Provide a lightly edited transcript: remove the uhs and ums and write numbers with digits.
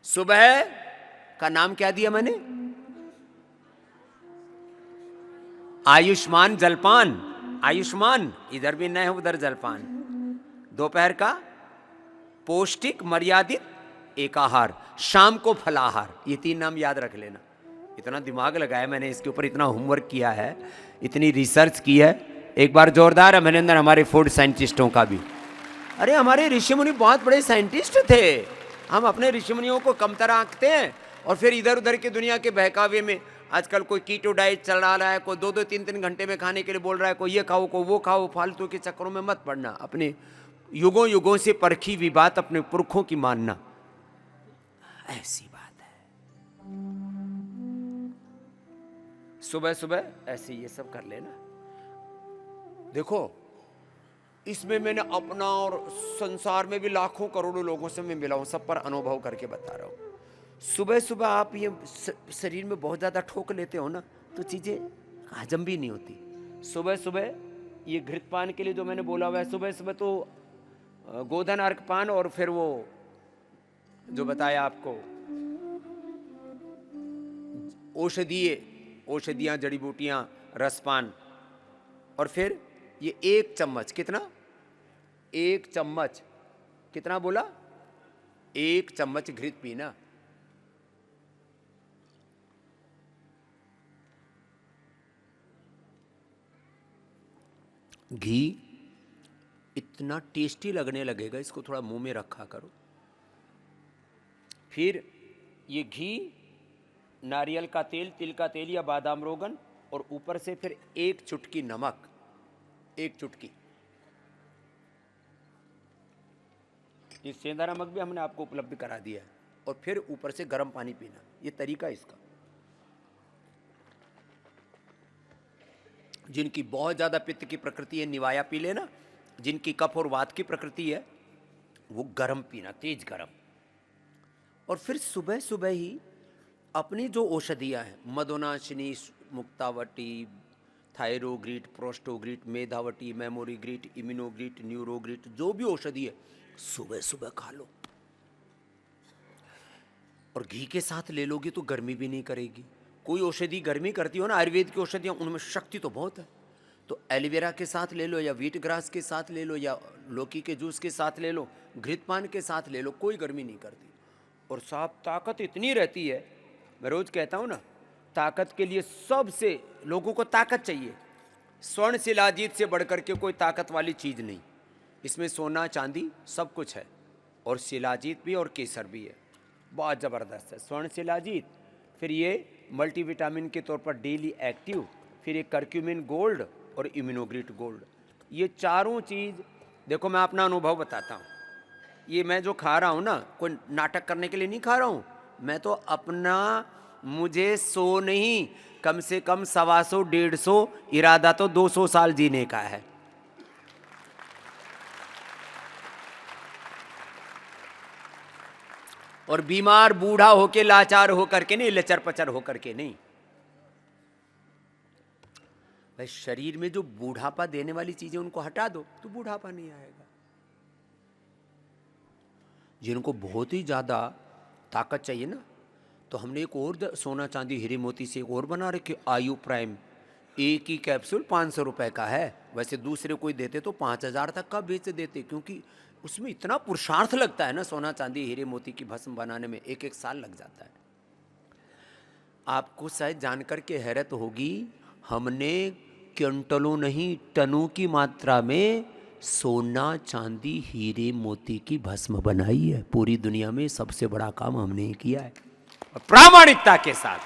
सुबह का नाम क्या दिया मैंने? आयुष्मान जलपान। आयुष्मान इधर भी न है, उधर जलपान। दोपहर का पौष्टिक मर्यादित एकाहार, शाम को फलाहार। ये 3 नाम याद रख लेना। इतना दिमाग लगाया मैंने इसके ऊपर, इतना होमवर्क किया है, इतनी रिसर्च की है। एक बार जोरदार अभिनंदन हमारे फूड साइंटिस्टों का भी। अरे हमारे ऋषि मुनि बहुत बड़े साइंटिस्ट थे। हम अपने ऋषि मुनियों को कमतर आंकते हैं और फिर इधर उधर की दुनिया के बहकावे में आजकल कोई कीटो डाइट चला रहा है, कोई 2-2 3-3 घंटे में खाने के लिए बोल रहा है, कोई ये खाओ कोई वो खाओ। फालतू के चक्करों में मत पड़ना। अपने युगों युगों से परखी हुई बात अपने पुरखों की मानना, ऐसी बात है। सुबह सुबह ऐसे ये सब कर लेना। देखो इसमें मैंने अपना और संसार में भी लाखों करोड़ों लोगों से मैं मिला हूं, सब पर अनुभव करके बता रहा हूं। सुबह सुबह आप ये शरीर में बहुत ज़्यादा ठोक लेते हो ना, तो चीज़ें हजम भी नहीं होती। सुबह सुबह ये घृतपान के लिए जो मैंने बोला हुआ है, सुबह सुबह तो गोधन अर्घ पान और फिर वो जो बताया आपको औषधियाँ जड़ी बूटियाँ रसपान, और फिर ये 1 चम्मच, कितना? 1 चम्मच, कितना बोला? 1 चम्मच घृत पीना। घी इतना टेस्टी लगने लगेगा, इसको थोड़ा मुंह में रखा करो। फिर ये घी, नारियल का तेल, तिल का तेल या बादाम रोगन, और ऊपर से फिर 1 चुटकी नमक, 1 चुटकी। ये सेंधा नमक भी हमने आपको उपलब्ध करा दिया है। और फिर ऊपर से गर्म पानी पीना। ये तरीका इसका। जिनकी बहुत ज़्यादा पित्त की प्रकृति है, निवाया पी लेना। जिनकी कफ और वात की प्रकृति है, वो गर्म पीना, तेज गर्म। और फिर सुबह सुबह ही अपनी जो औषधियाँ हैं, मदोनाशिनी, मुक्तावटी, थायरोग्रीट, प्रोस्टोग्रीट, मेधावटी, मेमोरीग्रीट, इम्यूनोग्रीट, न्यूरोग्रीट, जो भी औषधि है सुबह सुबह खा लो। और घी के साथ ले लोगे तो गर्मी भी नहीं करेगी। कोई औषधि गर्मी करती हो ना, आयुर्वेद की औषधियाँ उनमें शक्ति तो बहुत है। तो एलोवेरा के साथ ले लो, या व्हीट ग्रास के साथ ले लो, या लौकी के जूस के साथ ले लो, घृतपान के साथ ले लो, कोई गर्मी नहीं करती। और साफ ताकत इतनी रहती है, मैं रोज कहता हूँ ना, ताकत के लिए सबसे लोगों को ताकत चाहिए। स्वर्ण शिलाजीत से बढ़कर के कोई ताकत वाली चीज़ नहीं। इसमें सोना चांदी सब कुछ है, और शिलाजीत भी और केसर भी है, बहुत ज़बरदस्त है। स्वर्ण शिलाजीत, फिर ये मल्टीविटामिन के तौर पर डेली एक्टिव, फिर एक करक्यूमिन गोल्ड और इम्यूनोग्रीट गोल्ड। ये चारों चीज़ देखो, मैं अपना अनुभव बताता हूँ। ये मैं जो खा रहा हूँ ना, कोई नाटक करने के लिए नहीं खा रहा हूँ। मैं तो अपना, मुझे 100 नहीं, कम से कम 125 150, इरादा तो 200 साल जीने का है। और बीमार बूढ़ा होके, लाचार होकर के नहीं, लचर पचर होकर के नहीं। भाई शरीर में जो बूढ़ापा देने वाली चीजें उनको हटा दो तो बूढ़ापा नहीं आएगा। जिनको बहुत ही ज्यादा ताकत चाहिए ना, तो हमने एक और सोना चांदी हीरे मोती से एक और बना रखे, आयु प्राइम। एक ही कैप्सूल 500 रुपए का है। वैसे दूसरे कोई देते तो 5000 तक का बेच देते, क्योंकि उसमें इतना पुरुषार्थ लगता है ना, सोना चांदी हीरे मोती की भस्म बनाने में 1-1 साल लग जाता है। आपको शायद जानकर के हैरत होगी, हमने क्विंटलों नहीं टनों की मात्रा में सोना चांदी हीरे मोती की भस्म बनाई है। पूरी दुनिया में सबसे बड़ा काम हमने किया है, प्रामाणिकता के साथ।